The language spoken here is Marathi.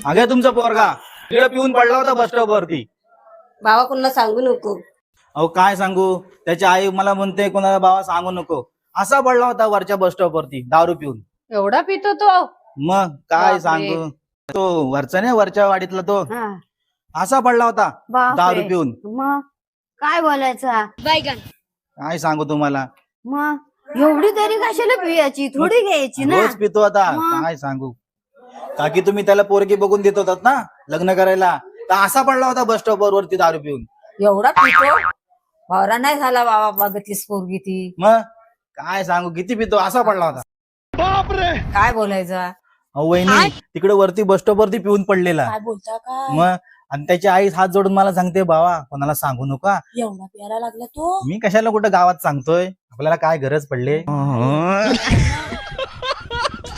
अगे तुमचा पोरगा तिकडे पिऊन पडला होता बस स्टॉप वरती. बाबा कोणाला सांगू नको. अहो काय सांगू, त्याची आई मला म्हणते कोणाला बाबा सांगू नको. असा पडला होता वरच्या बस स्टॉप वरती दारू पिऊन. एवढा पितो तो? मग काय बापरे. सांगू, तो वरचा नाही वरच्या वाडीतला तो हा. असा पडला होता बापरे. दारू पिऊन. मग काय बोलायचा? काय सांगू तुम्हाला, मग एवढी तरी कशाला पियाची, थोडी घ्यायची ना. रोज पितो आता. मग? काय सांगू, काकी तुम्ही त्याला पोरगी बघून देत होतात ना लग्न करायला, तर असा पडला होता बस स्टॉप वरती दारू पिऊन. एवढा पितो? भावरा नाही झाला बाबा, बघितलीस पोरगी ती. मग काय सांगू, किती पितो, असा पडला होता. काय बोलायचा? अहो वहिनी तिकडे वरती बस स्टॉप वरती पिऊन पडलेला. काय बोलता काय? मग आणि त्याची आई हात जोडून मला सांगते बाबा कोणाला सांगू नका. एवढा प्यायला लागला तो? मी कशाला कुठं गावात सांगतोय, आपल्याला काय गरज पडले.